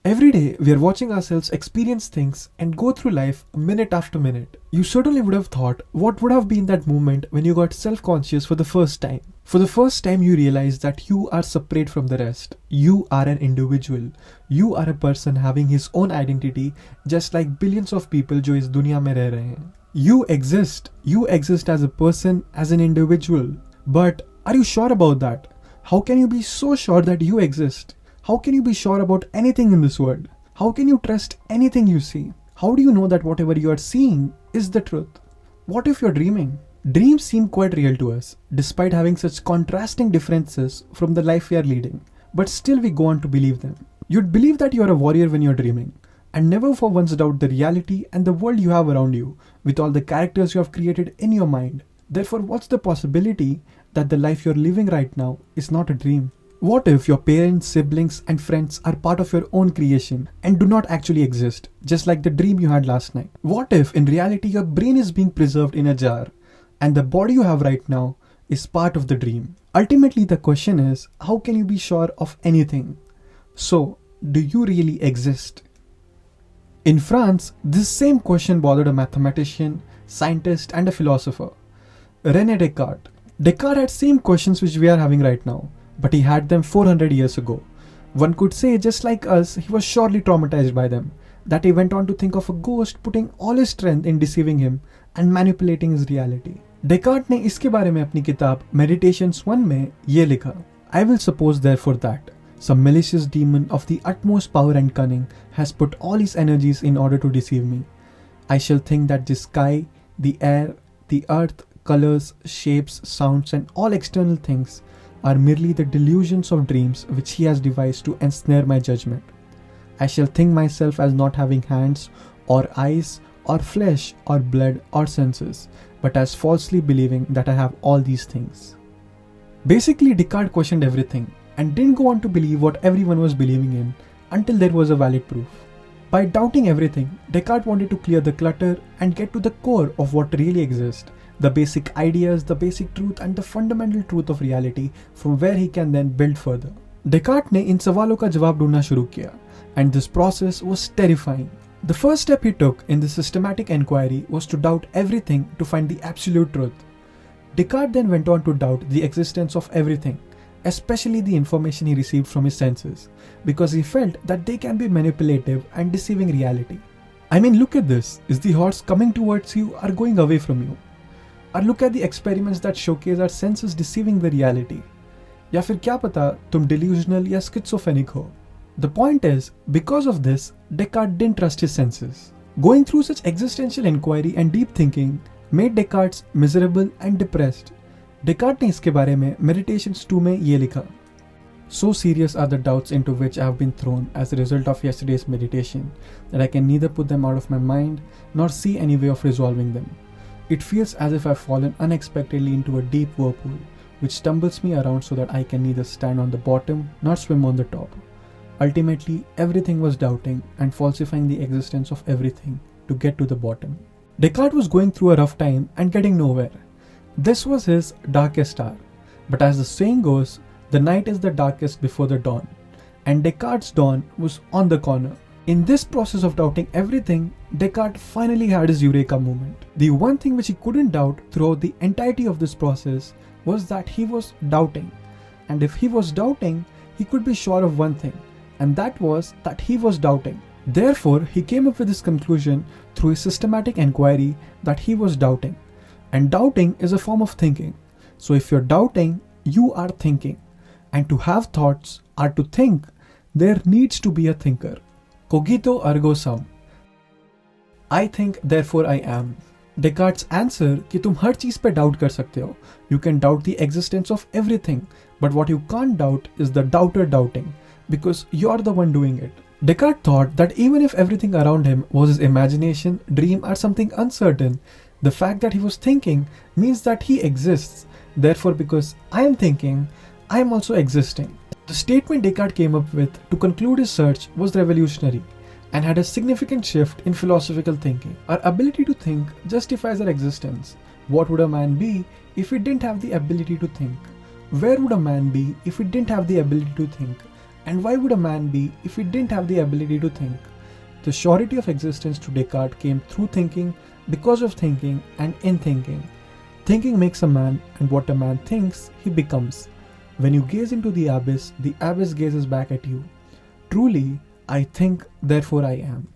Every day, we are watching ourselves experience things and go through life minute after minute. You certainly would have thought what would have been that moment when you got self-conscious for the first time. For the first time, you realize that you are separate from the rest. You are an individual. You are a person having his own identity, just like billions of people जो इस दुनिया में रह रहे हैं. You exist. You exist as a person, as an individual. But are you sure about that? How can you be so sure that you exist? How can you be sure about anything in this world? How can you trust anything you see? How do you know that whatever you are seeing is the truth? What if you're dreaming? Dreams seem quite real to us, despite having such contrasting differences from the life we are leading. But still we go on to believe them. You'd believe that you're a warrior when you're dreaming, and never for once doubt the reality and the world you have around you, with all the characters you have created in your mind. Therefore, what's the possibility that the life you're living right now is not a dream? What if your parents, siblings, and friends are part of your own creation and do not actually exist, just like the dream you had last night? What if in reality your brain is being preserved in a jar and the body you have right now is part of the dream? Ultimately, the question is, how can you be sure of anything? So, do you really exist? In France, this same question bothered a mathematician, scientist, and a philosopher, René Descartes. Descartes had same questions which we are having right now, but he had them 400 years ago. One could say, just like us, he was surely traumatized by them, that he went on to think of a ghost putting all his strength in deceiving him and manipulating his reality. Descartes ने इसके बारे में अपनी किताब Meditations 1 में ये लिखा, I will suppose therefore that some malicious demon of the utmost power and cunning has put all his energies in order to deceive me. I shall think that the sky, the air, the earth, colors, shapes, sounds, and all external things are merely the delusions of dreams which he has devised to ensnare my judgment. I shall think myself as not having hands, or eyes, or flesh, or blood, or senses, but as falsely believing that I have all these things. Basically, Descartes questioned everything and didn't go on to believe what everyone was believing in until there was a valid proof. By doubting everything, Descartes wanted to clear the clutter and get to the core of what really exists, the basic ideas, the basic truth, and the fundamental truth of reality, from where he can then build further. Descartes ने इन सवालों का जवाब ढूंढना शुरू किया, and this process was terrifying. The first step he took in this systematic inquiry was to doubt everything to find the absolute truth. Descartes then went on to doubt the existence of everything, especially the information he received from his senses, because he felt that they can be manipulative and deceiving reality. I mean, look at this. Is the horse coming towards you or going away from you? Or look at the experiments that showcase our senses deceiving the reality. या फिर क्या पता तुम delusional या schizophrenic हो. The point is, because of this, Descartes didn't trust his senses. Going through such existential inquiry and deep thinking made Descartes miserable and depressed. Descartes ने इसके बारे में Meditations 2 में ये लिखा, So serious are the doubts into which I have been thrown as a result of yesterday's meditation that I can neither put them out of my mind nor see any way of resolving them. It feels as if I've fallen unexpectedly into a deep whirlpool, which tumbles me around so that I can neither stand on the bottom nor swim on the top. Ultimately, everything was doubting and falsifying the existence of everything to get to the bottom. Descartes was going through a rough time and getting nowhere. This was his darkest hour. But as the saying goes, the night is the darkest before the dawn, and Descartes' dawn was on the corner. In this process of doubting everything, Descartes finally had his eureka moment. The one thing which he couldn't doubt throughout the entirety of this process was that he was doubting. And if he was doubting, he could be sure of one thing, and that was that he was doubting. Therefore, he came up with this conclusion through his systematic inquiry that he was doubting. And doubting is a form of thinking. So if you're doubting, you are thinking. And to have thoughts or to think, there needs to be a thinker. Cogito ergo sum. I think, therefore I am. Descartes' answer कि तुम हर चीज पे doubt कर सकते हो. You can doubt the existence of everything, but what you can't doubt is the doubter doubting, because you're the one doing it. Descartes thought that even if everything around him was his imagination, dream, or something uncertain, the fact that he was thinking means that he exists. Therefore, because I am thinking, I am also existing. The statement Descartes came up with to conclude his search was revolutionary and had a significant shift in philosophical thinking. Our ability to think justifies our existence. What would a man be if he didn't have the ability to think? Where would a man be if he didn't have the ability to think? And why would a man be if he didn't have the ability to think? The surety of existence to Descartes came through thinking, because of thinking, and in thinking. Thinking makes a man, and what a man thinks, he becomes. When you gaze into the abyss gazes back at you. Truly, I think, therefore I am.